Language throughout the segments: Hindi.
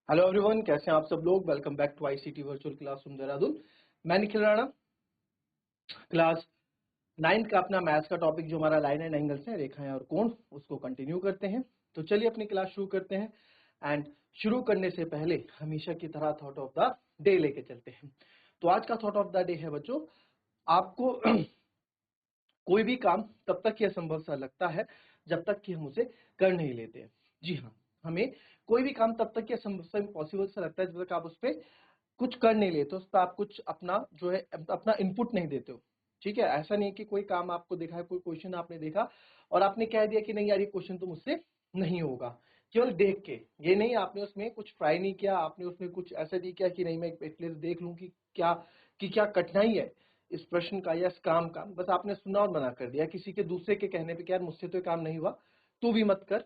हेलो एवरीवन, कैसे हैं आप सब लोग। Welcome back to ICT virtual classroom Dehradun. मैं निखिल राणा। क्लास 9th का अपना मैथ्स का टॉपिक जो हमारा लाइन एंड एंगल्स है, रेखाएं और कोण, उसको कंटिन्यू करते हैं। तो चलिए अपनी क्लास शुरू करते हैं। एंड शुरू करने से पहले हमेशा की तरह थॉट ऑफ द डे लेके चलते हैं। तो आज का थॉट ऑफ द डे है बच्चों, आपको कोई भी काम तब तक ही असंभव सा लगता है जब तक कि हम उसे कर नहीं लेते हैं। जी हाँ, हमें कोई भी काम तब तक ही असंभव सा, इम्पॉसिबल सा लगता है जब तक आप उस पर कुछ कर नहीं लेते, उस पर आप कुछ अपना जो है अपना इनपुट नहीं देते हो। ठीक है, ऐसा नहीं है कि कोई काम आपको देखा है, कोई क्वेश्चन आपने देखा और आपने कह दिया कि नहीं यार ये क्वेश्चन तो मुझसे नहीं होगा केवल देख के। ये नहीं, आपने उसमें कुछ ट्राई नहीं किया, आपने उसमें कुछ ऐसा नहीं किया कि नहीं मैं एटलीस्ट देख लूं कि क्या कठिनाई है इस प्रश्न का या इस काम का। बस आपने सुना और मना कर दिया किसी के दूसरे के कहने पे कि यार मुझसे तो ये काम नहीं हुआ, तू भी मत कर,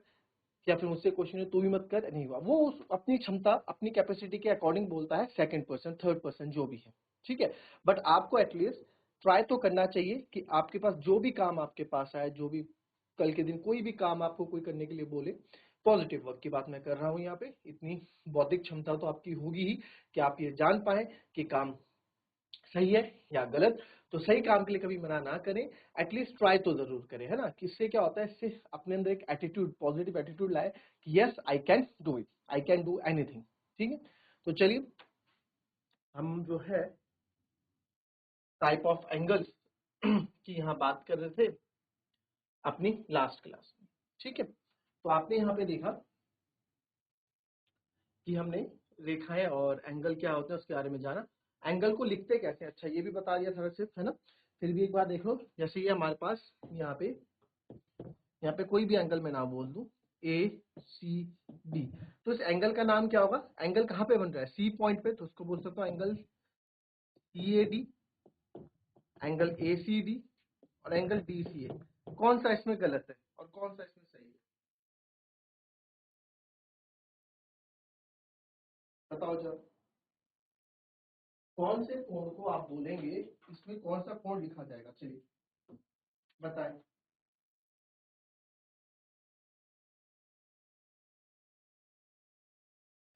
या फिर मुझसे क्वेश्चन है तू भी मत कर, नहीं हुआ। वो अपनी क्षमता अपनी कैपेसिटी के अकॉर्डिंग बोलता है, सेकंड पर्सन थर्ड पर्सन जो भी है। ठीक है, बट आपको एटलीस्ट ट्राई तो करना चाहिए कि आपके पास जो भी काम आपके पास आए, जो भी कल के दिन कोई भी काम आपको कोई करने के लिए बोले, पॉजिटिव वर्क की बात मैं कर रहा हूं यहाँ पे। इतनी बौद्धिक क्षमता तो आपकी होगी ही कि आप ये जान पाए कि काम सही है या गलत। तो सही काम के लिए कभी मना ना करें, एटलीस्ट ट्राई तो जरूर करें, है ना। किससे क्या होता है, इससे अपने अंदर एक एटीट्यूड, पॉजिटिव एटीट्यूड लाए कि yes I can do it, I can do anything. ठीक है, तो चलिए हम जो है टाइप ऑफ एंगल्स की यहाँ बात कर रहे थे अपनी लास्ट क्लास में। ठीक है, तो आपने यहाँ पे देखा कि हमने रेखाएं और एंगल क्या होते हैं उसके बारे में जाना। एंगल को लिखते कैसे, अच्छा ये भी बता दिया था सिर्फ, है ना। फिर भी एक बार देख लो, जैसे ये हमारे पास यहाँ पे कोई भी एंगल मैं ना बोल दूं, ए सी डी, तो इस एंगल का नाम क्या होगा। एंगल कहाँ पे बन रहा है, सी पॉइंट पे, तो उसको बोल सकता हूँ angle C A D, angle A C D और एंगल डी सी ए। कौन सा इसमें गलत है और कौन सा इसमें सही है, बताओ जरा। कौन से कोण को आप बोलेंगे इसमें कौन सा कोण लिखा जाएगा, चलिए बताएं।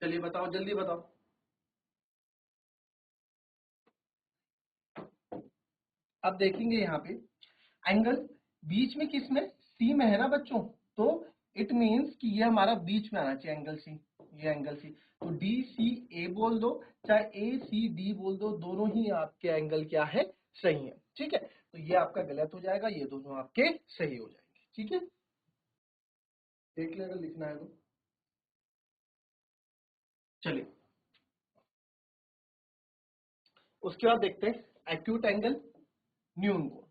चलिए बताओ, जल्दी बताओ। अब देखेंगे यहाँ पे एंगल बीच में, किस में, सी में है ना बच्चों। तो इट मींस कि ये हमारा बीच में आना चाहिए एंगल सी, ये एंगल सी। तो डी सी ए बोल दो चाहे ए सी डी बोल दो, दोनों ही आपके एंगल क्या है, सही है। ठीक है, तो ये आपका गलत हो जाएगा, ये दोनों आपके सही हो जाएंगे। ठीक है, देख ले अगर लिखना है तो। चलिए उसके बाद देखते हैं एक्यूट एंगल, न्यून कोण।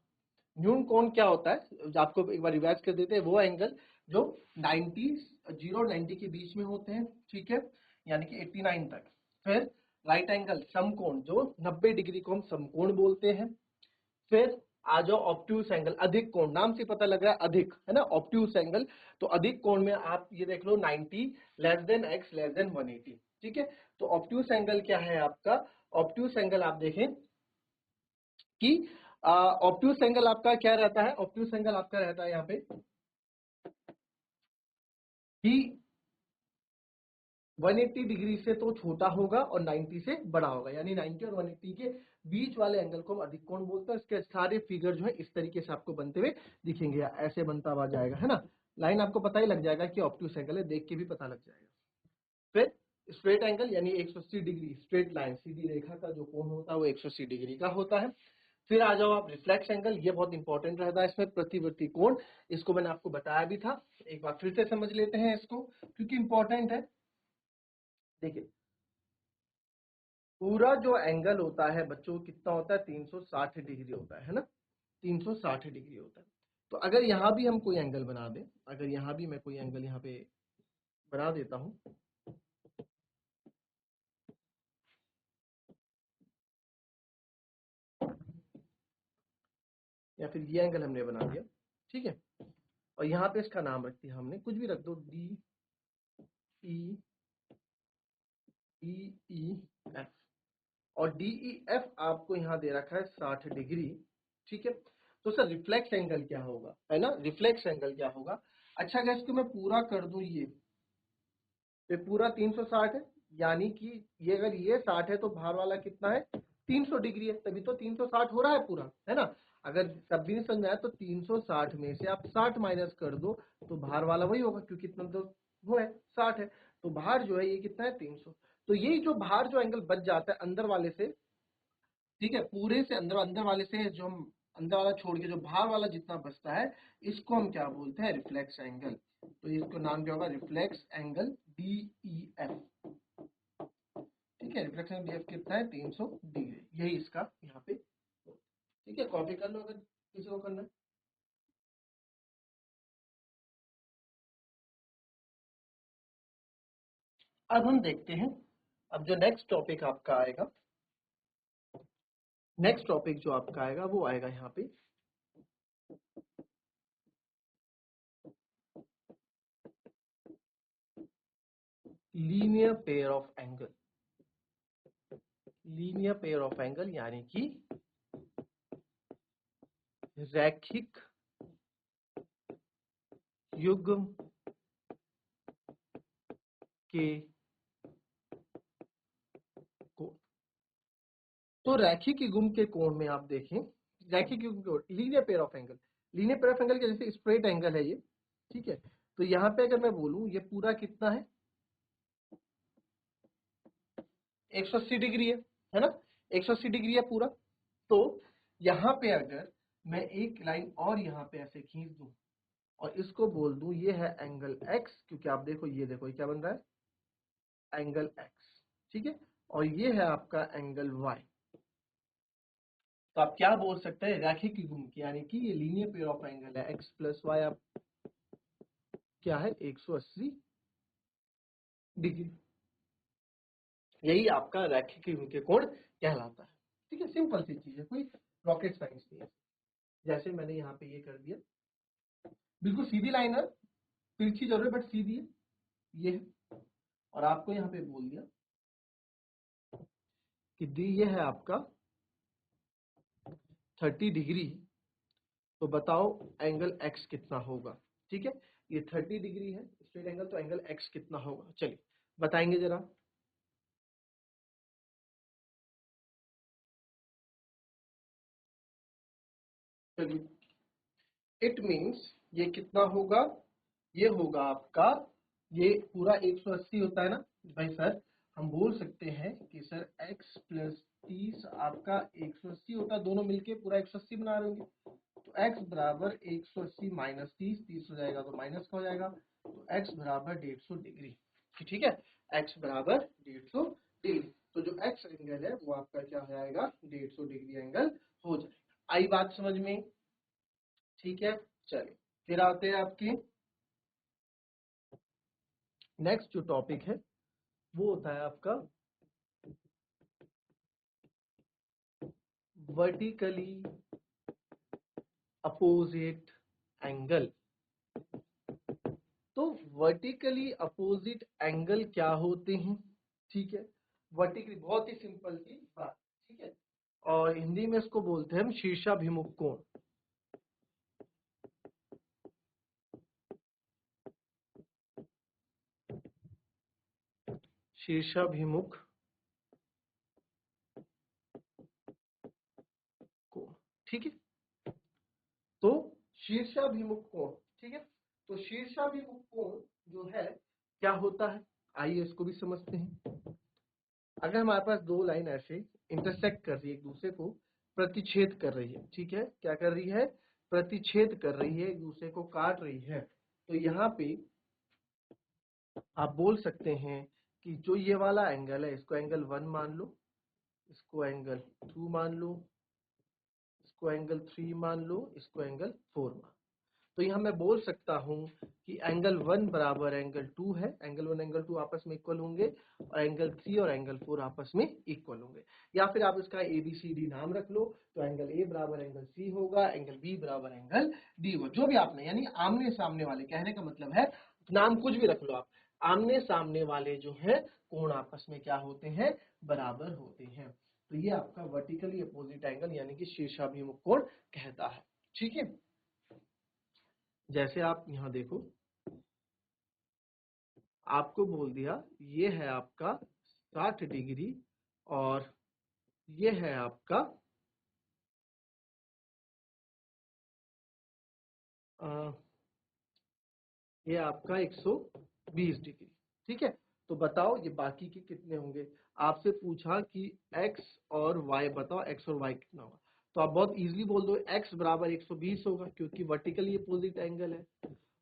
न्यून कोण क्या होता है, जो आपको एक बार रिवाइज कर देते हैं, वो एंगल जो 90 0 और 90 के बीच में होते हैं। ठीक है, यानी कि 89 तक। फिर राइट एंगल समकोण, जो 90 डिग्री को हम समकोण बोलते हैं। फिर आ जाओ ऑब्ट्यूस एंगल, अधिक कोण, नाम से पता लग रहा है अधिक, है ना, ऑब्ट्यूस एंगल। तो अधिक कोण में आप ये देख लो 90 less than x less than 180। ठीक है, तो ऑब्ट्यूस एंगल क्या है आपका, ऑब्ट्यूस एंगल आप देखें कि ऑब्ट्यूस एंगल आपका क्या रहता है, ऑब्ट्यूस एंगल आपका रहता है यहाँ पे कि 180 डिग्री से तो छोटा होगा और 90 से बड़ा होगा, यानी 90 और 180 के बीच वाले एंगल को हम अधिक कोण बोलते हैं। इसके सारे फिगर जो है इस तरीके से आपको बनते हुए दिखेंगे, या ऐसे बनता हुआ जाएगा, है ना। लाइन आपको पता ही लग जाएगा कि ऑब्ट्यूस एंगल है, देख के भी पता लग जाएगा। फिर स्ट्रेट एंगल, यानी 180 डिग्री, स्ट्रेट लाइन सीधी रेखा का जो कोण होता है वो 180 डिग्री का होता है। फिर आ जाओ आप रिफ्लेक्स एंगल, ये बहुत इंपॉर्टेंट रहता है इसमें, प्रतिवर्ती कोण। इसको मैंने आपको बताया भी था, एक बार फिर से समझ लेते हैं इसको क्योंकि इंपॉर्टेंट है। देखिए पूरा जो एंगल होता है बच्चों कितना होता है, 360 डिग्री होता है ना, 360 डिग्री होता है। तो अगर यहाँ भी हम कोई एंगल बना दें, अगर यहाँ भी मैं कोई एंगल यहाँ पे बना देता हूं, या फिर ये एंगल हमने बना दिया, ठीक है, और यहाँ पे इसका नाम रख दिया हमने, कुछ भी रख दो, डी ई ई ई एफ, और डी ई एफ आपको यहाँ दे रखा है 60 डिग्री। ठीक है, तो सर रिफ्लेक्स एंगल क्या होगा, है ना, रिफ्लेक्स एंगल क्या होगा। अच्छा अगर इसको मैं पूरा कर दूं, ये पूरा 360 है, यानी कि ये अगर ये 60 है तो बाहर वाला कितना है 300 डिग्री है, तभी तो 360 हो रहा है पूरा, है ना। अगर तब भी नहीं समझ आया तो 360 में से आप 60 माइनस कर दो तो बाहर वाला वही होगा, क्योंकि इतना तो वो है 60 है, तो बाहर जो है ये कितना है 300। तो यही जो बाहर जो एंगल बच जाता है अंदर वाले से, ठीक है, पूरे से अंदर अंदर वाले से जो हम अंदर वाला छोड़ के जो बाहर वाला जितना बचता है, इसको हम क्या बोलते हैं रिफ्लेक्स एंगल। तो इसको नाम क्या होगा रिफ्लेक्स एंगल DEF। ठीक है, रिफ्लेक्स एंगल DEF कितना है 300 डिग्री, यही इसका यहाँ पे। ठीक है, कॉपी कर लो अगर किसी को करना है। अब हम देखते हैं, अब जो नेक्स्ट टॉपिक आपका आएगा, नेक्स्ट टॉपिक जो आपका आएगा वो आएगा यहाँ पे linear pair of angle. Linear pair of angle यानी कि रैखिक युग्म के कोण। तो रैखिक युग्म के कोण में आप देखें, रैखिक युग्म के कोण linear pair of angle, linear pair of angle के जैसे स्ट्रेट एंगल है ये, ठीक है। तो यहाँ पे अगर मैं बोलूं ये पूरा कितना है 180 डिग्री है ना, 180 डिग्री है पूरा। तो यहाँ पे अगर मैं एक लाइन और यहाँ पे ऐसे खींच दूं और इसको बोल दूं ये है एंगल x, क्योंकि आप देखो ये क्या बन रहा है एंगल x, ठीक है, और ये है आपका एंगल y। तो आप क्या बोल सकते हैं रैखिक युग्म की, यानी कि ये लीनियर पेयर ऑफ एंगल है x प्लस वाई, आप क्या है 180 डिग्री, यही आपका रैखिक युग्म के कोण कहलाता है। ठीक है, सिंपल सी चीज है, कोई रॉकेट साइंस नहीं है। जैसे मैंने यहाँ पे ये कर दिया, बिल्कुल सीधी लाइन है, तिरछी जरूर है बट सीधी है, ये है। और आपको यहाँ पे बोल दिया कि डी ये है आपका 30 डिग्री, तो बताओ एंगल x कितना होगा। ठीक है, ये 30 डिग्री है स्ट्रेट एंगल, तो एंगल x कितना होगा, चलिए बताएंगे जरा। चलिए, इट मीन्स ये कितना होगा, ये होगा आपका, ये पूरा 180 होता है ना भाई सर, हम बोल सकते हैं कि सर x प्लस 30 आपका 180 होता है, दोनों मिलके पूरा 180 बना रहे होंगे। तो x बराबर 180 माइनस 30, 30 हो जाएगा तो माइनस का हो जाएगा, तो x बराबर 150 डिग्री। ठीक है, x बराबर 150 डिग्री, तो जो x एंगल है वो आपका क्या हो जाएगा 150 डिग्री एंगल हो जाएगा। आई बात समझ में? ठीक है, चलिए फिर आते हैं आपकी नेक्स्ट जो टॉपिक है वो होता है आपका वर्टिकली अपोजिट एंगल। तो वर्टिकली अपोजिट एंगल क्या होते हैं, ठीक है, वर्टिकली बहुत ही सिंपल सी बात, ठीक है, और हिंदी में इसको बोलते हैं हम शीर्षाभिमुख कोण। शीर्षाभिमुख कोण, ठीक है, तो शीर्षाभिमुख कोण, ठीक है, तो शीर्षाभिमुख कोण जो है क्या होता है, आइए इसको भी समझते हैं। अगर हमारे पास दो लाइन ऐसे इंटरसेक्ट कर रही है, एक दूसरे को प्रतिच्छेद कर रही है, ठीक है, क्या कर रही है प्रतिच्छेद कर रही है, एक दूसरे को काट रही है, तो यहाँ पे आप बोल सकते हैं कि जो ये वाला एंगल है इसको एंगल 1 मान लो, इसको एंगल 2 मान लो, इसको एंगल 3 मान लो, इसको एंगल 4 मान लो। तो यहाँ मैं बोल सकता हूँ कि एंगल 1 बराबर एंगल 2 है, एंगल 1 एंगल 2 आपस में इक्वल होंगे, और एंगल 3 और एंगल 4 आपस में इक्वल होंगे। या फिर आप इसका ABCD नाम रख लो, तो एंगल A बराबर एंगल C होगा, एंगल B बराबर एंगल D होगा, जो भी आपने, यानी आमने सामने वाले, कहने का मतलब है नाम कुछ भी रख लो आप, आमने सामने वाले जो है कोण आपस में क्या होते हैं बराबर होते हैं। तो ये आपका वर्टिकली अपोजिट एंगल यानी कि शीर्षाभिमुख कोण कहता है। ठीक है, जैसे आप यहाँ देखो, आपको बोल दिया ये है आपका 60 डिग्री, और ये है आपका ये आपका 120 डिग्री। ठीक है, तो बताओ ये बाकी के कितने होंगे। आपसे पूछा कि x और y बताओ, x और y कितना होगा, तो आप बहुत इजीली बोल दो x बराबर 120 होगा क्योंकि वर्टिकली अपोजिट एंगल है,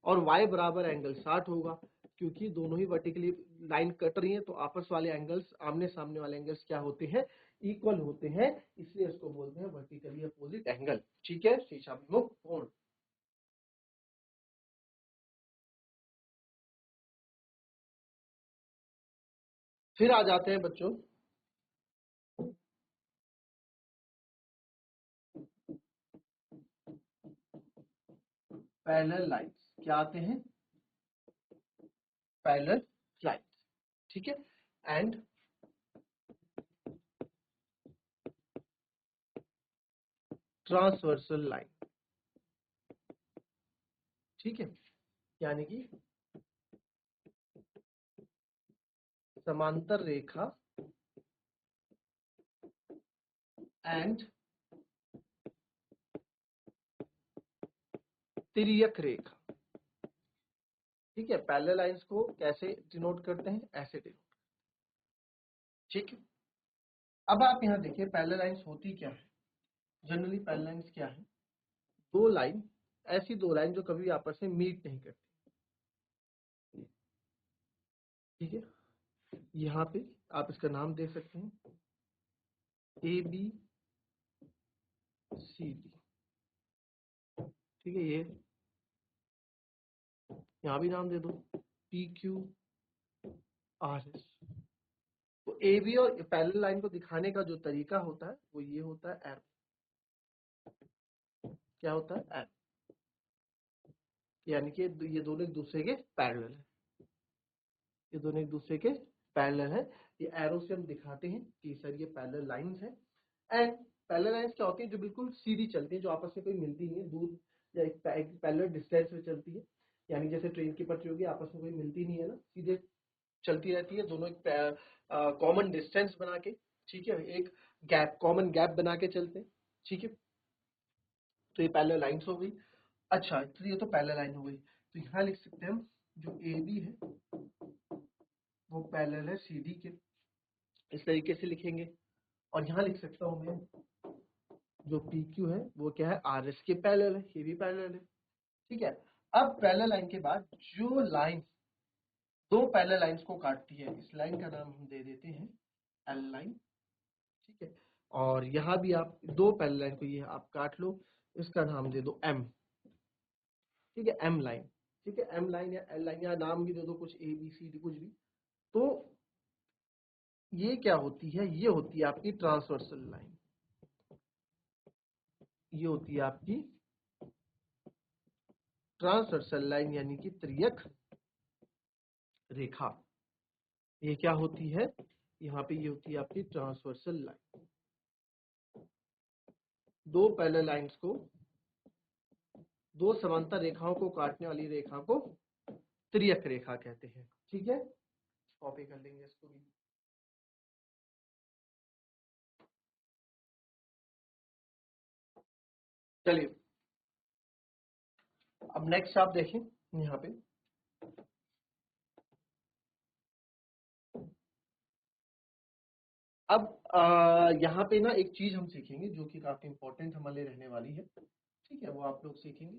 और y बराबर एंगल 60 होगा क्योंकि दोनों ही वर्टिकली लाइन कट रही है, तो आपस वाले एंगल्स, आमने सामने वाले एंगल्स क्या होते हैं, इक्वल होते हैं, इसलिए इसको बोलते हैं वर्टिकली अपोजिट एंगल। ठीक है, शीर्षाभिमुख कोण। फिर आ जाते हैं बच्चों पैरेलल लाइंस। क्या आते हैं, पैरेलल लाइंस। ठीक है, एंड ट्रांसवर्सल लाइन। ठीक है, यानी कि समांतर रेखा एंड तिर्यक रेखा। ठीक है, पैरेलल लाइंस को कैसे डिनोट करते हैं, ऐसे डिनोट। ठीक है, अब आप यहाँ देखिए पैरेलल लाइंस होती क्या है। जनरली पैरेलल लाइंस क्या है, दो लाइन, ऐसी दो लाइन जो कभी आपस में मीट नहीं करती। ठीक है, यहाँ पे आप इसका नाम दे सकते हैं ए बी सी डी। ठीक है, ये यहाँ भी नाम दे दो पी क्यू आर एस। तो ए बी और पैरेलल लाइन को दिखाने का जो तरीका होता है वो ये होता है एरो। क्या होता है, एरो, यानी कि ये दोनों एक दूसरे के पैरेलल है, ये दोनों एक दूसरे के पैरेलल है। ये एरो से हम दिखाते हैं कि सर ये पैरेलल लाइंस है। एंड पैरेलल लाइंस क्या होती है, जो बिल्कुल सीधी चलती है, जो आपस में कोई मिलती नहीं है, दूर या एक पैरेलल डिस्टेंस में चलती है। यानी जैसे ट्रेन की पटरी होगी, आपस में कोई मिलती नहीं है ना, सीधे चलती रहती है, दोनों एक कॉमन डिस्टेंस बना के। ठीक है, एक गैप, कॉमन गैप बना के चलते हैं। ठीक है, तो ये पैरेलल लाइंस हो गई। अच्छा, तो ये तो पैरेलल लाइन हो गई, तो यहाँ लिख सकते हैं हम जो ए बी है वो पैरेलल है सी डी के, इस तरीके से लिखेंगे। और यहाँ लिख सकता हूँ मैं जो पी क्यू है वो क्या है, आर एस के पैरेलल है, ये भी पैरेलल है। ठीक है, अब पैरेलल लाइन के बाद जो लाइन दो पैरेलल लाइंस को काटती है, इस लाइन का नाम हम दे देते हैं एल लाइन। ठीक है, और यहाँ भी आप दो पैरेलल लाइन को ये आप काट लो, इसका नाम दे दो एम। ठीक है, एम लाइन। ठीक है, एम लाइन या एल लाइन, या नाम भी दे दो कुछ ए बी सी डी कुछ भी। तो ये क्या होती है, ये होती है आपकी ट्रांसवर्सल लाइन, ये होती है आपकी ट्रांसवर्सल लाइन, यानी कि त्रियक रेखा। ये क्या होती है, यहाँ पे ये होती है आपकी ट्रांसवर्सल लाइन। दो पैरेलल लाइंस को, दो समांतर रेखाओं को काटने वाली रेखा को त्रियक रेखा कहते हैं। ठीक है, कॉपी कर लेंगे इसको भी। चलिए, अब नेक्स्ट आप देखें यहाँ पे, अब यहाँ पे ना एक चीज हम सीखेंगे जो कि काफी इंपॉर्टेंट हमारे लिए रहने वाली है। ठीक है, वो आप लोग सीखेंगे,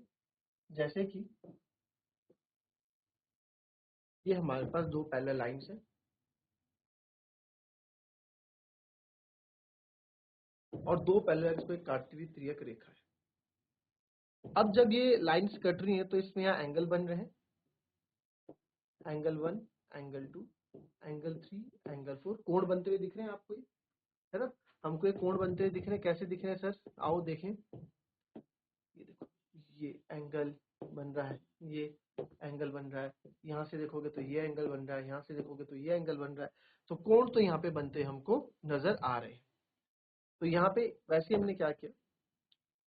जैसे कि ये हमारे पास दो पैरेलल लाइंस है और दो पैरेलल लाइंस को एक काटती हुई त्रियक रेखा है। अब जब ये लाइंस कट रही है तो इसमें यहाँ एंगल बन रहे हैं, एंगल 1, एंगल 2, एंगल 3, एंगल 4, कोण बनते हुए दिख रहे हैं आपको, है ना। हमको ये कोण बनते हुए दिख रहे हैं, कैसे दिख रहे हैं सर, आओ देखें। ये देखो, ये एंगल बन रहा है, ये एंगल बन रहा है, यहाँ से देखोगे तो ये एंगल बन रहा है, यहाँ से देखोगे तो ये एंगल बन रहा है। तो कोण तो यहाँ पे बनते हमको नजर आ रहे हैं। तो यहाँ पे वैसे हमने क्या किया,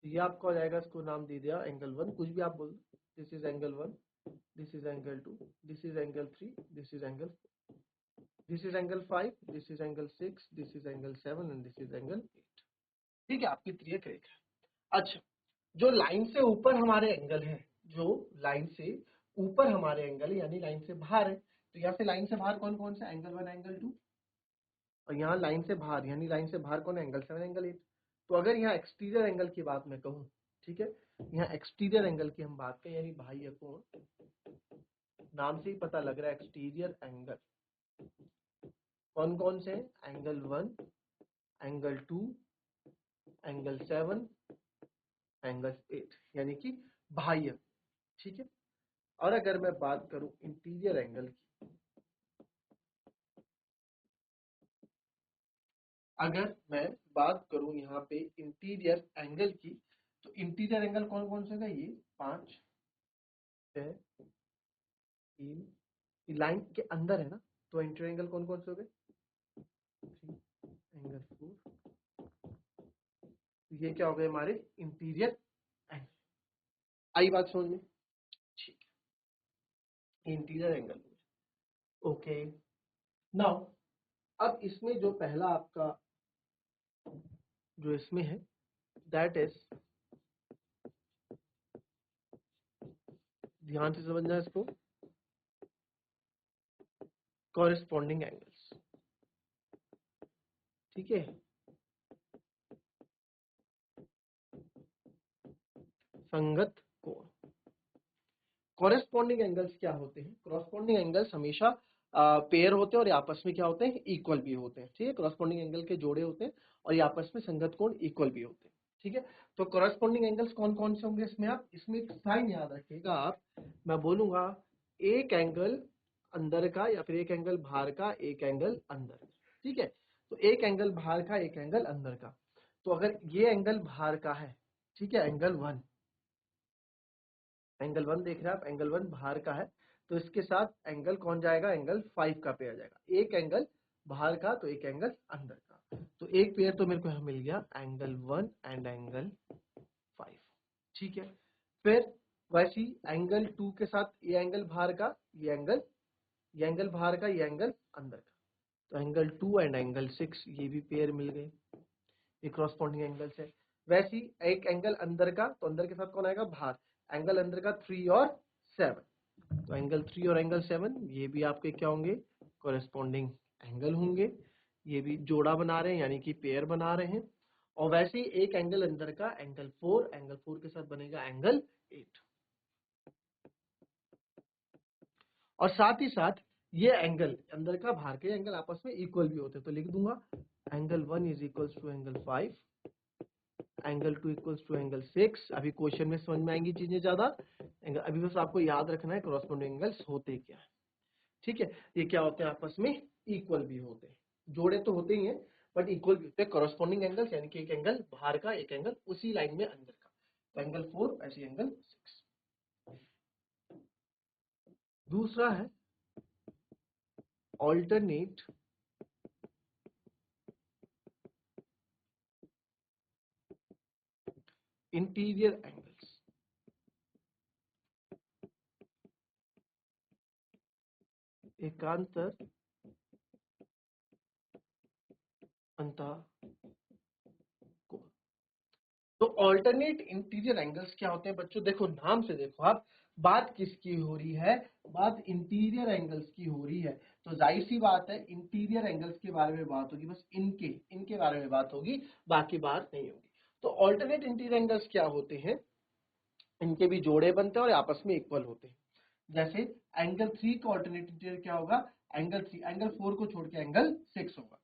ये आपको आ जाएगा, इसको नाम दे दिया एंगल 1, कुछ भी आप बोल दो, this is angle 1, this is angle 2, this is angle 3, this is angle 4, this is angle 5, this is angle 6, this is angle 7 and this is angle 8। ठीक है, आपकी त्रियक रेखा। अच्छा, जो लाइन से ऊपर हमारे एंगल है, जो लाइन से ऊपर हमारे एंगल है यानी लाइन से बाहर है, तो यहाँ से लाइन से बाहर कौन कौन से, एंगल 1, एंगल 2, और यहाँ लाइन से बाहर यानी लाइन से बाहर कौन है, एंगल 7, एंगल 8। तो अगर यहाँ एक्सटीरियर एंगल की बात मैं कहूँ, ठीक है, यहाँ एक्सटीरियर एंगल की हम बात करें यानी बाह्य कोण, नाम से ही पता लग रहा है एक्सटीरियर एंगल कौन कौन से हैं, एंगल 1, एंगल 2, एंगल 7, एंगल 8 यानी कि बाह्य। ठीक है, और अगर मैं बात करूं इंटीरियर एंगल की, अगर मैं बात करूं यहाँ पे इंटीरियर एंगल की, तो इंटीरियर एंगल कौन कौन से होगा, ये 5, 6, 3, लाइन के अंदर है ना, तो इंटीरियर एंगल कौन कौन से हो गए, 3, एंगल 4, ये क्या हो गए हमारे इंटीरियर एंगल। आई बात समझ में? ठीक है, इंटीरियर एंगल। ओके, नाउ अब इसमें जो पहला आपका जो इसमें है दैट इज, ध्यान से समझना इसको, कॉरेस्पॉन्डिंग एंगल्स। ठीक है, संगत कोण। कॉरेस्पॉन्डिंग एंगल्स क्या होते हैं, कॉरेस्पॉन्डिंग एंगल्स हमेशा पेयर होते हैं और ये आपस में क्या होते हैं, इक्वल भी होते हैं। ठीक है, कॉरेस्पॉन्डिंग एंगल के जोड़े होते हैं और ये आपस में संगत कोण इक्वल भी होते हैं। ठीक है, तो कॉरेस्पॉन्डिंग एंगल्स कौन कौन से होंगे इसमें, आप इसमें एक साइन याद रखिएगा। आप, मैं बोलूंगा एक एंगल अंदर का या फिर एक एंगल बाहर का, एक एंगल अंदर का। ठीक है, तो एक एंगल बाहर का, एक एंगल अंदर का। तो अगर ये एंगल बाहर का है, ठीक है, एंगल 1, एंगल 1 देख रहे हैं आप, एंगल 1 बाहर का है, तो इसके साथ एंगल कौन जाएगा, एंगल 5 का पेयर जाएगा। एक एंगल बाहर का तो एक एंगल अंदर का, तो एक पेयर तो मेरे को यहाँ मिल गया, एंगल 1 एंड एंगल 5। ठीक है, फिर वैसी एंगल 2 के साथ ये एंगल बाहर का, ये एंगल बाहर का, ये एंगल अंदर का, तो एंगल 2 एंड एंगल 6 ये भी पेयर मिल गए, ये कॉरेस्पॉन्डिंग एंगल्स है। वैसी एक एंगल अंदर का, तो अंदर के साथ कौन आएगा, बाहर, एंगल अंदर का 3 और 7, तो एंगल 3 और एंगल 7 ये भी आपके क्या होंगे, कॉरेस्पॉन्डिंग एंगल होंगे। ये भी जोड़ा बना रहे हैं यानी कि पेयर बना रहे हैं। और वैसे ही एक एंगल अंदर का, एंगल 4, एंगल 4 के साथ बनेगा एंगल 8। और साथ ही साथ ये एंगल अंदर का बाहर के एंगल आपस में इक्वल भी होते हैं, तो लिख दूंगा angle 1 is equals to angle 5, angle 2 equals to angle 6। अभी क्वेश्चन में समझ में आएंगी चीजें ज्यादा, अभी बस आपको याद रखना है कॉरेस्पॉन्डिंग एंगल्स होते क्या है। ठीक है, ये क्या होते हैं, आपस में इक्वल भी होते हैं, जोड़े तो होते ही हैं बट इक्वल भी होते हैं। कॉरेस्पॉन्डिंग एंगल्स यानी कि एक एंगल बाहर का, एक एंगल उसी लाइन में अंदर का, तो एंगल 4 ऐसे एंगल 6। दूसरा है ऑल्टरनेट इंटीरियर एंगल्स। एकांतर अंतः कोण। तो ऑल्टरनेट इंटीरियर एंगल्स क्या होते हैं बच्चों, देखो नाम से देखो आप, बात किसकी हो रही है, बात इंटीरियर एंगल्स की हो रही है, तो जाहिर सी बात है इंटीरियर एंगल्स के बारे में बात होगी, बस इनके इनके बारे में बात होगी, बाकी बात नहीं होगी। तो ऑल्टरनेट इंटीरियर एंगल्स क्या होते हैं, इनके भी जोड़े बनते हैं और आपस में इक्वल होते हैं। जैसे एंगल 3 का ऑल्टरनेट इंटीरियर क्या होगा, एंगल 3, एंगल 4 को छोड़ के एंगल 6 होगा।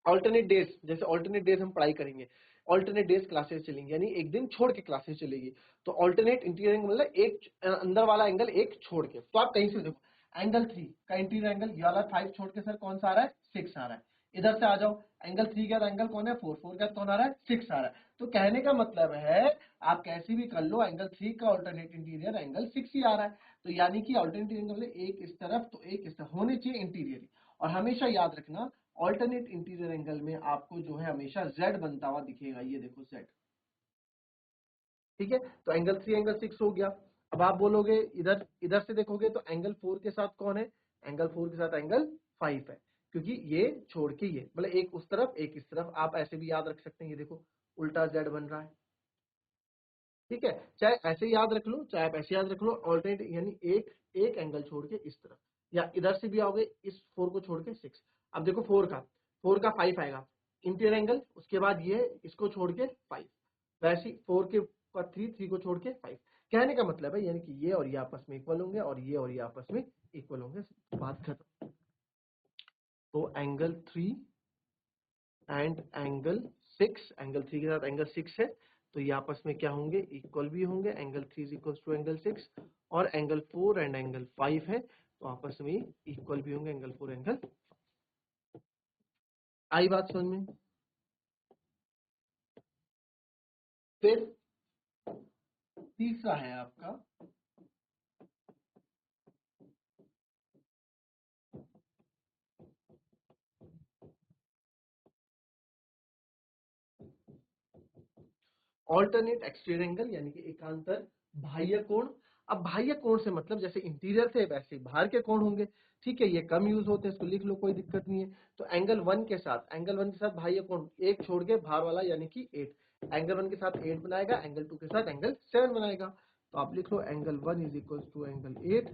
ऑल्टरनेट डेज, जैसे ऑल्टरनेट डेज हम पढ़ाई करेंगे, ऑल्टरनेट डेज क्लासेस चलेंगी यानी एक दिन छोड़ के क्लासेस चलेगी, तो ऑल्टरनेट इंटीरियर मतलब एक अंदर वाला एंगल एक छोड़ के। तो आप कहीं से देखो, एंगल 3 का इंटीरियर एंगल ये वाला 5 छोड़ के सर कौन सा आ रहा है, 6 आ रहा है। इधर से आ जाओ, एंगल 3 का एंगल कौन है, 4, 4 का कौन आ रहा है, 6 आ रहा है। तो कहने का मतलब है आप कैसे भी कर लो, एंगल 3 का ऑल्टरनेट इंटीरियर एंगल 6 ही आ रहा है। तो यानी कि ऑल्टरनेट एंगल एक इस तरफ तो एक इस तरफ होने चाहिए इंटीरियर। और हमेशा याद रखना ऑल्टरनेट इंटीरियर एंगल में आपको जो है हमेशा z बनता हुआ दिखेगा, ये देखो z। ठीक है, तो एंगल 3 एंगल 6 हो गया। अब आप बोलोगे इधर इधर से देखोगे तो एंगल 4 के साथ कौन है, एंगल 4 के साथ एंगल 5 है, क्योंकि ये छोड़ के ये, मतलब एक उस तरफ एक इस तरफ। आप ऐसे भी याद रख सकते हैं, ये देखो उल्टा z बन रहा है, ठीक है। चाहे ऐसे याद रख लो, चाहे आप ऐसे याद रख लो, ऑल्टरनेट यानी एक एंगल छोड़ के इस तरफ, या इधर से भी आओगे इस 4 को छोड़ के 6। अब देखो 4 का 5 आएगा इंटीरियर एंगल, उसके बाद ये इसको छोड़ के 5, वैसे 4 के बाद 3 को छोड़ के 5। कहने का मतलब है यानी कि ये और ये आपस में इक्वल होंगे और ये आपस में इक्वल होंगे, बात खत्म। तो एंगल 3 एंड एंगल 6, एंगल 3 के साथ एंगल 6 है, तो ये आपस में क्या होंगे, इक्वल भी होंगे। Angle 3 is equal to angle 6, और एंगल 4 एंड एंगल 5 है, तो आपस में इक्वल भी होंगे, एंगल 4 एंगल। आई बात समझ में? फिर तीसरा है आपका ऑल्टरनेट एक्सटीरियर एंगल, यानी कि एकांतर बाह्य कोण। अब बाह्य कोण से मतलब जैसे इंटीरियर थे वैसे बाहर के कोण होंगे, ठीक है। ये कम यूज होते हैं, इसको लिख लो, कोई दिक्कत नहीं है। तो एंगल 1 के साथ बाह्य कोण एक छोड़ के बाहर वाला यानी कि 8, एंगल 1 के साथ 8 बनाएगा, एंगल 2 के साथ एंगल 7 बनाएगा। तो आप लिख लो angle 1 is equal to angle 8,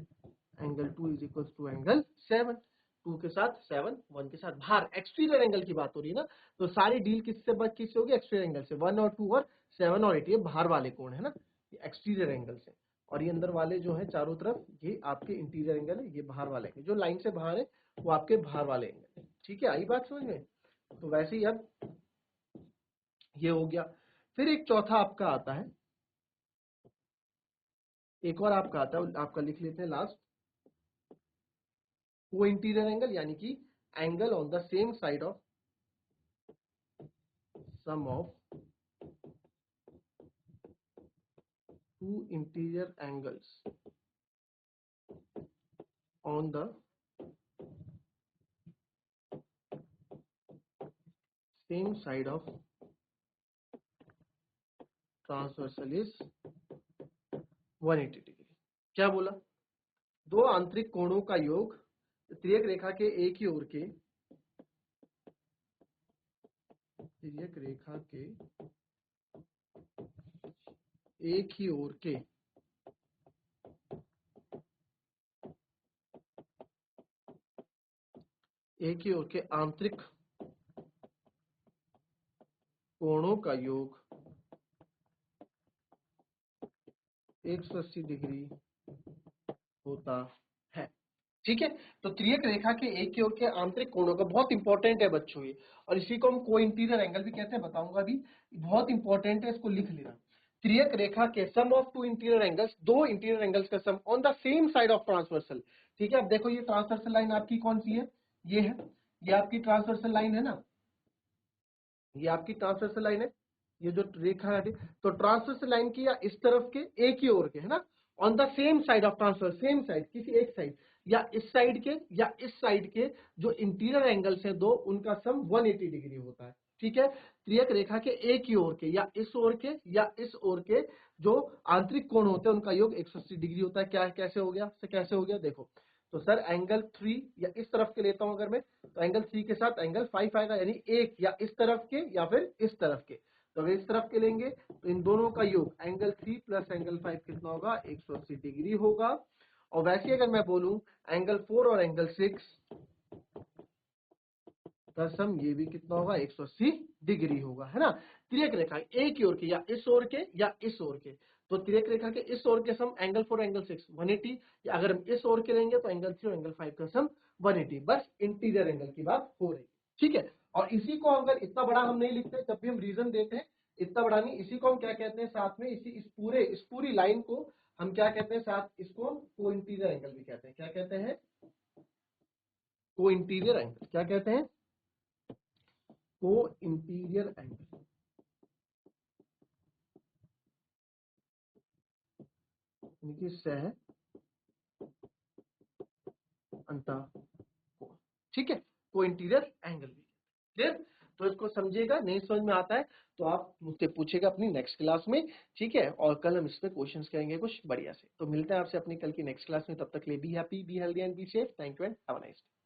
angle 2 is equal to angle 7। 2 के साथ 7, 1 के साथ बाहर, एक्सटीरियर एंगल की बात हो रही है ना, तो सारी डील किससे होगी, एक्सटीरियर एंगल से। 1 और 2 और 7 और 8 ये बाहर वाले कोण है ना, ये एक्सटीरियर एंगल से। और ये अंदर वाले जो है चारों तरफ, ये आपके इंटीरियर एंगल है, ये बाहर वाले हैं। जो लाइन से बाहर है वो आपके बाहर वाले एंगल है, ठीक है। आई बात समझ में? तो वैसे ही अब ये हो गया। फिर एक चौथा आपका आता है, एक और आपका आता है, आपका लिख लेते हैं लास्ट, को इंटीरियर एंगल, यानी कि angle on the same side of sum of two interior angles on the same side of transversal is 180 degree. क्या बोला? दो आंतरिक कोणों का योग तिर्यक रेखा के एक ही ओर के, तिर्यक रेखा के एक ही ओर के आंतरिक कोणों का योग 180 डिग्री होता है, ठीक है। तो तिर्यक रेखा के एक की ओर के आंतरिक कोणों का, बहुत इंपॉर्टेंट है बच्चों ये, और इसी को हम को इंटीरियर एंगल भी कहते हैं, बताऊंगा अभी, बहुत इंपॉर्टेंट है, इसको लिख लेना। तिर्यक रेखा के sum of two interior angles, दो इंटीरियर एंगल्स का sum on the same side of transversal, ठीक है। अब देखो ये ट्रांसवर्सल लाइन आपकी कौन सी है, ये है, ये आपकी ट्रांसवर्सल लाइन है ना, ये आपकी ट्रांसवर्सल लाइन है, ये जो रेखा है, तो ट्रांसवर्सल लाइन की या इस तरफ के एक ही ओर के, है ना, on the same side of transverse, same side, किसी एक साइड, या इस साइड के या इस साइड के जो इंटीरियर एंगल्स हैं दो, उनका सम 180 डिग्री होता है, ठीक है। त्रियक रेखा के एक ही ओर के या इस ओर के या इस ओर के जो आंतरिक कोण होते हैं उनका योग 180 डिग्री होता है। क्या कैसे हो गया, कैसे हो गया, देखो। तो सर एंगल 3 या इस तरफ के लेता हूं अगर मैं, तो एंगल 3 के साथ एंगल 5 आएगा, यानी एक या इस तरफ के या फिर इस तरफ के। तो अगर इस तरफ के लेंगे तो इन दोनों का योग एंगल 3 प्लस एंगल 5 कितना होगा, 180 डिग्री होगा। और वैसे अगर मैं बोलूं एंगल 4 और एंगल 6 का सम, ये भी कितना होगा, 180 डिग्री होगा, है ना। तिर्यक रेखा एक ही ओर के या इस ओर के या इस ओर के, तो तिर्यक रेखा के इस ओर के सम एंगल 4 एंगल 6 180, या अगर हम इस ओर के लेंगे तो एंगल 3 और एंगल 5 का सम 180। बस इंटीरियर एंगल की बात हो रही है, ठीक है। और इसी को अगर इतना बड़ा हम नहीं लिखते जब भी हम रीजन देते हैं, इतना बड़ा नहीं, इसी को हम क्या कहते हैं साथ में, इस पूरी लाइन को हम क्या कहते हैं साथ, इसको को इंटीरियर एंगल भी कहते हैं। क्या कहते हैं, को इंटीरियर एंगल। क्या कहते हैं, को इंटीरियर एंगल, सह अंतः कोण, ठीक है। को इंटीरियर एंगल भी क्लियर। तो इसको समझिएगा, नहीं समझ में आता है तो आप मुझसे पूछेगा अपनी नेक्स्ट क्लास में, ठीक है। और कल हम इस पे क्वेश्चंस करेंगे कुछ बढ़िया से। तो मिलते हैं आपसे अपनी कल की नेक्स्ट क्लास में, तब तक के लिए be happy, be healthy and be safe. Thank you and have a nice day.